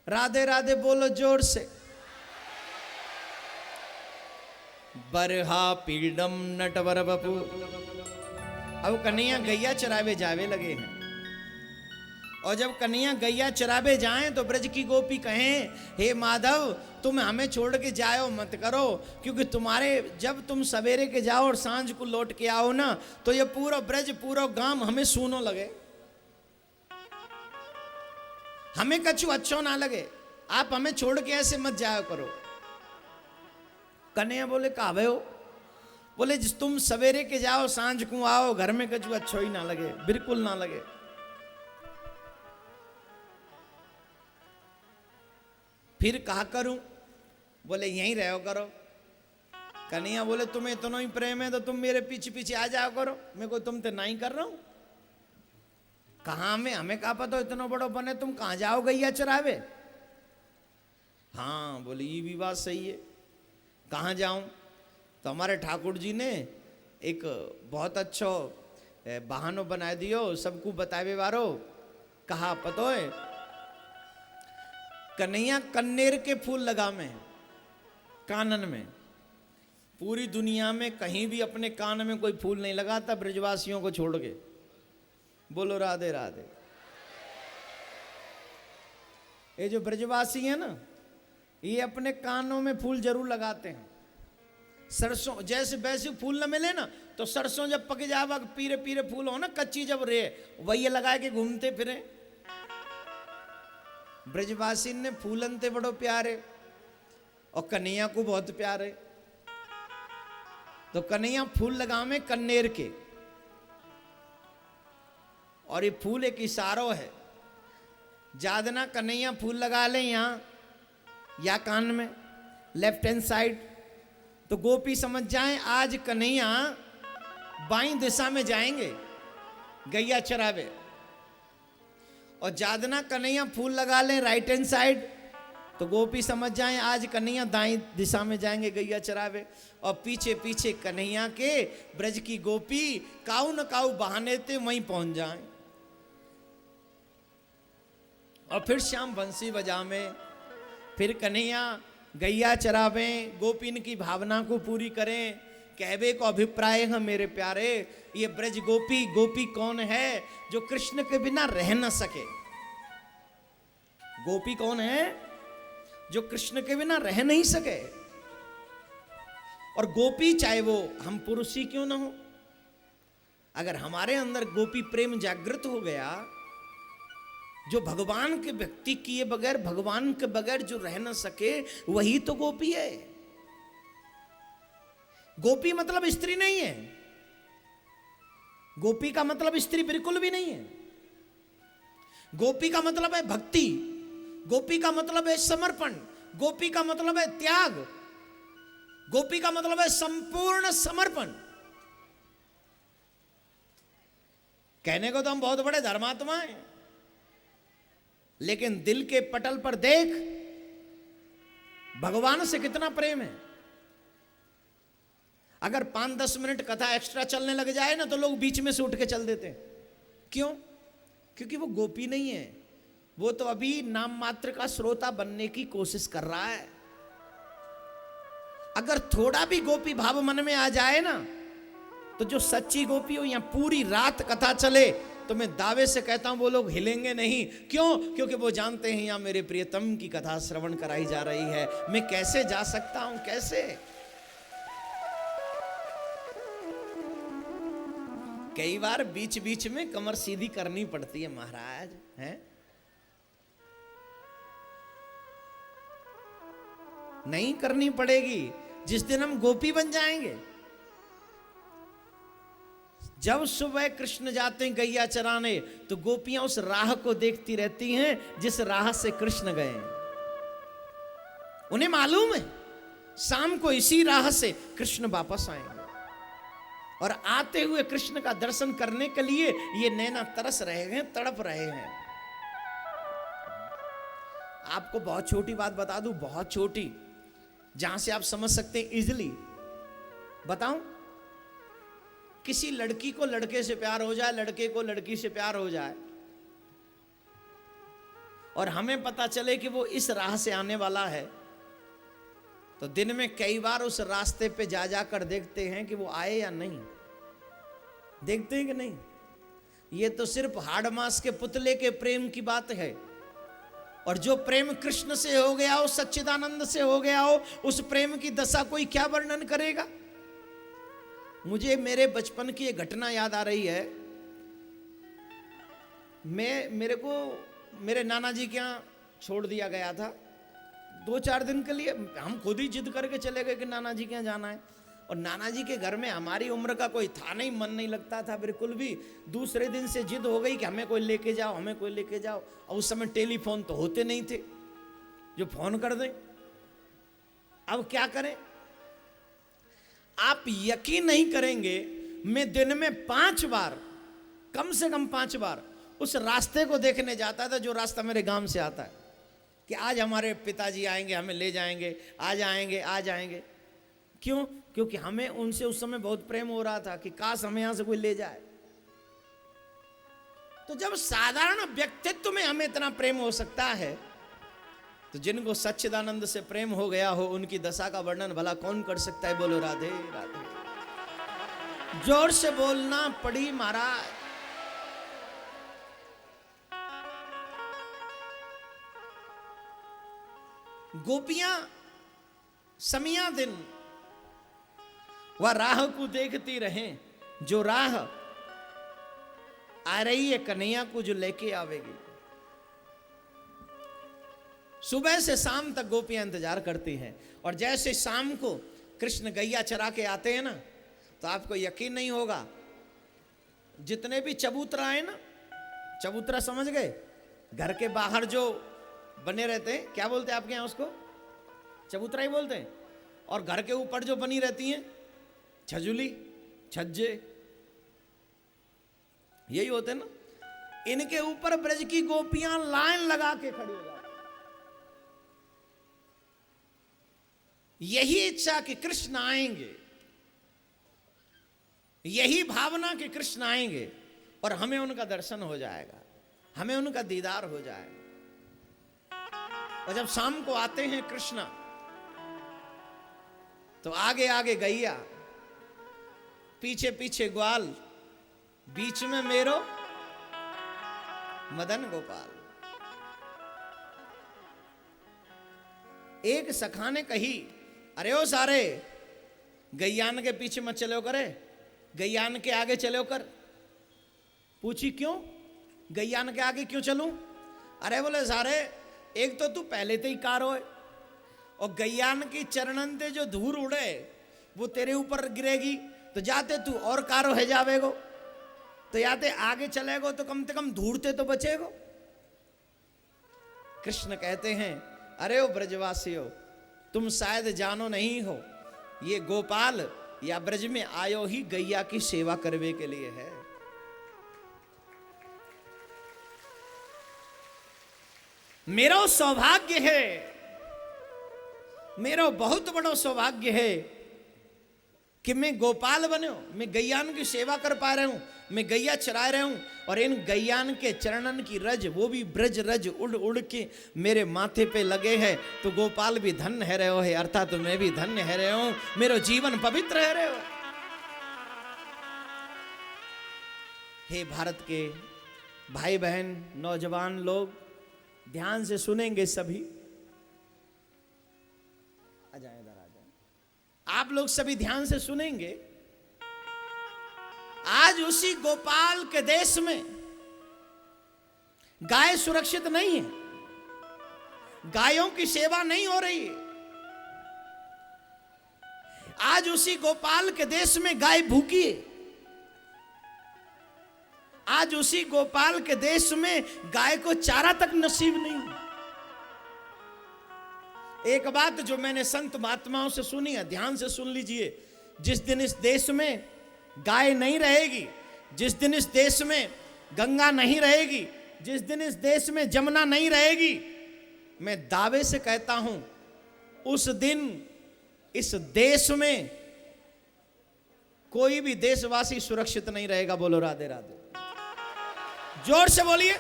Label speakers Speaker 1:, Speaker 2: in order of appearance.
Speaker 1: राधे राधे बोलो जोर से। बरहा पीडम नटवर बपू। अब कन्हैया गैया चरावे जावे लगे हैं, और जब कन्हैया गैया चरावे जाएं तो ब्रज की गोपी कहें, हे माधव तुम हमें छोड़ के जाओ मत करो, क्योंकि तुम्हारे जब तुम सवेरे के जाओ और सांझ को लौट के आओ ना, तो ये पूरा ब्रज पूरा गांव हमें सूनो लगे, हमें कछु अच्छो ना लगे, आप हमें छोड़ के ऐसे मत जाया करो। कन्हैया बोले कावे हो? बोले जिस तुम सवेरे के जाओ सांझ को आओ, घर में कछु अच्छो ही ना लगे, बिल्कुल ना लगे। फिर कहा करूं? बोले यहीं रहो करो। कन्हैया बोले तुम्हें इतना ही प्रेम है तो तुम मेरे पीछे पीछे आ जाओ करो, मैं कोई तुम तो नहीं कर रहा हूं। कहां में हमें कहा पता इतना बड़ो बने, तुम कहां जाओ गैया चरावे? हाँ बोले ये भी बात सही है, कहाँ जाऊं? तो हमारे ठाकुर जी ने एक बहुत अच्छो बहानो बना दियो, सबको बतावे वारो। कहा पतो है? कन्हैया कन्नेर के फूल लगा में कानन में, पूरी दुनिया में कहीं भी अपने कान में कोई फूल नहीं लगाता ब्रजवासियों को छोड़ के। बोलो राधे राधे। ये जो ब्रजवासी है ना, ये अपने कानों में फूल जरूर लगाते हैं। सरसों जैसे वैसे फूल न मिले ना, तो सरसों जब पक जावा पीरे पीरे फूल हो ना, कच्ची जब रे वही लगा के घूमते फिरे। ब्रजवासी ने फूलन थे बड़ो प्यारे, और कन्हैया को बहुत प्यारे। तो कन्हैया फूल लगावे कन्नेर के, और ये फूल एक इशारो है। जादना कन्हैया फूल लगा ले यहाँ या कान में लेफ्ट हैंड साइड, तो गोपी समझ जाएं आज कन्हैया बाईं दिशा में जाएंगे गैया चरावे। और जादना कन्हैया फूल लगा लें राइट हैंड साइड, तो गोपी समझ जाएं आज कन्हैया दाईं दिशा में जाएंगे गैया चरावे। और पीछे पीछे कन्हैया के ब्रज की गोपी काऊ न काऊ बहाने थे वहीं पहुंच जाएं। और फिर श्याम बंसी बजा में फिर कन्हैया गैया चरावें, गोपीन की भावना को पूरी करें। कहवे को अभिप्राय है मेरे प्यारे, ये ब्रज गोपी गोपी कौन है जो कृष्ण के बिना रह न सके? गोपी कौन है जो कृष्ण के बिना रह नहीं सके? और गोपी चाहे वो हम पुरुष ही क्यों ना हो, अगर हमारे अंदर गोपी प्रेम जागृत हो गया, जो भगवान के व्यक्ति किए बगैर, भगवान के बगैर जो रह न सके, वही तो गोपी है। गोपी मतलब स्त्री नहीं है, गोपी का मतलब स्त्री बिल्कुल भी नहीं है। गोपी का मतलब है भक्ति, गोपी का मतलब है समर्पण, गोपी का मतलब है त्याग, गोपी का मतलब है संपूर्ण समर्पण। कहने को तो हम बहुत बड़े धर्मात्मा हैं, लेकिन दिल के पटल पर देख भगवान से कितना प्रेम है। अगर 5-10 मिनट कथा एक्स्ट्रा चलने लग जाए ना, तो लोग बीच में से उठ के चल देते हैं। क्यों? क्योंकि वो गोपी नहीं है, वो तो अभी नाम मात्र का श्रोता बनने की कोशिश कर रहा है। अगर थोड़ा भी गोपी भाव मन में आ जाए ना, तो जो सच्ची गोपी हो, यहां पूरी रात कथा चले तो मैं दावे से कहता हूं वो लोग हिलेंगे नहीं। क्यों? क्योंकि वो जानते हैं यहां मेरे प्रियतम की कथा श्रवण कराई जा रही है, मैं कैसे जा सकता हूं? कैसे? कई बार बीच बीच में कमर सीधी करनी पड़ती है महाराज, हैं? नहीं करनी पड़ेगी जिस दिन हम गोपी बन जाएंगे। जब सुबह कृष्ण जाते हैं गैया चराने, तो गोपियां उस राह को देखती रहती हैं जिस राह से कृष्ण गए। उन्हें मालूम है शाम को इसी राह से कृष्ण वापस आएंगे, और आते हुए कृष्ण का दर्शन करने के लिए ये नैना तरस रहे हैं, तड़प रहे हैं। आपको बहुत छोटी बात बता दूं, बहुत छोटी, जहां से आप समझ सकते हैं इजिली। बताऊं? किसी लड़की को लड़के से प्यार हो जाए, लड़के को लड़की से प्यार हो जाए, और हमें पता चले कि वो इस राह से आने वाला है, तो दिन में कई बार उस रास्ते पे जा जाकर देखते हैं कि वो आए या नहीं। देखते हैं कि नहीं? ये तो सिर्फ हाड़ मांस के पुतले के प्रेम की बात है। और जो प्रेम कृष्ण से हो गया हो, सच्चिदानंद से हो गया हो, उस प्रेम की दशा कोई क्या वर्णन करेगा। मुझे मेरे बचपन की एक घटना याद आ रही है। मेरे को मेरे नाना जी के यहाँ छोड़ दिया गया था 2-4 दिन के लिए। हम खुद ही जिद करके चले गए कि नाना जी के यहाँ जाना है। और नाना जी के घर में हमारी उम्र का कोई था नहीं, मन नहीं लगता था बिल्कुल भी। दूसरे दिन से जिद हो गई कि हमें कोई लेके जाओ, हमें कोई लेके जाओ। और उस समय टेलीफोन तो होते नहीं थे जो फोन कर दें। अब क्या करें? आप यकीन नहीं करेंगे, मैं दिन में 5 बार, कम से कम 5 बार उस रास्ते को देखने जाता था जो रास्ता मेरे गांव से आता है, कि आज हमारे पिताजी आएंगे, हमें ले जाएंगे, आज आएंगे, आज आएंगे। क्यों? क्योंकि हमें उनसे उस समय बहुत प्रेम हो रहा था कि काश हमें यहां से कोई ले जाए। तो जब साधारण व्यक्तित्व में हमें इतना प्रेम हो सकता है, तो जिनको सच्चिदानंद से प्रेम हो गया हो, उनकी दशा का वर्णन भला कौन कर सकता है? बोलो राधे राधे। जोर से बोलना पड़ी महाराज। गोपियां समिया दिन वह राह को देखती रहें, जो राह आ रही है कन्हैया को जो लेके आवेगी। सुबह से शाम तक गोपियां इंतजार करती हैं। और जैसे शाम को कृष्ण गैया चरा के आते हैं ना, तो आपको यकीन नहीं होगा, जितने भी चबूतरा है ना, चबूतरा समझ गए? घर के बाहर जो बने रहते हैं, क्या बोलते हैं आपके यहाँ उसको? चबूतरा ही बोलते हैं। और घर के ऊपर जो बनी रहती हैं, छजुली, छज्जे, यही होते हैं ना। इनके ऊपर ब्रज की गोपियां लाइन लगा के खड़ी हो जाती। यही इच्छा कि कृष्ण आएंगे, यही भावना कि कृष्ण आएंगे और हमें उनका दर्शन हो जाएगा, हमें उनका दीदार हो जाएगा। और जब शाम को आते हैं कृष्ण, तो आगे आगे गैया, पीछे पीछे ग्वाल, बीच में मेरो मदन गोपाल। एक सखा ने कही, अरे ओ सारे, गैयान के पीछे मत चलो करे, गैयान के आगे चलो कर। पूछी क्यों? गैयान के आगे क्यों चलूं? अरे बोले सारे, एक तो तू पहले तो ही कारो है, और गैयान की चरणन ते जो धूल उड़े वो तेरे ऊपर गिरेगी, तो जाते तू और कारो है जावेगो, तो याते आगे चलेगो तो कम से कम धूड़ते तो बचेगो। कृष्ण कहते हैं, अरे ओ ब्रजवासियों, तुम शायद जानो नहीं हो, ये गोपाल या ब्रज में आयो ही गैया की सेवा करने के लिए है। मेरा सौभाग्य है, मेरा बहुत बड़ा सौभाग्य है कि मैं गोपाल बने हूं, मैं गैयान की सेवा कर पा रहा हूं, मैं गैया चरा रहा हूं। और इन गैयान के चरणन की रज, वो भी ब्रज रज उड़ उड़ के मेरे माथे पे लगे हैं। तो गोपाल भी धन्य है रहे हो है, अर्थात तो मैं भी धन्य है रहे हूं, मेरा जीवन पवित्र है रहे हो। हे भारत के भाई बहन, नौजवान लोग, ध्यान से सुनेंगे सभी। आ जाए इधर, आ जाए। आप लोग सभी ध्यान से सुनेंगे। आज उसी गोपाल के देश में गाय सुरक्षित नहीं है, गायों की सेवा नहीं हो रही है। आज उसी गोपाल के देश में गाय भूखी है। आज उसी गोपाल के देश में गाय को चारा तक नसीब नहीं है। एक बात जो मैंने संत महात्माओं से सुनी है, ध्यान से सुन लीजिए। जिस दिन इस देश में गाय नहीं रहेगी, जिस दिन इस देश में गंगा नहीं रहेगी, जिस दिन इस देश में जमुना नहीं रहेगी, मैं दावे से कहता हूं उस दिन इस देश में कोई भी देशवासी सुरक्षित नहीं रहेगा। बोलो राधे राधे, जोर से बोलिए।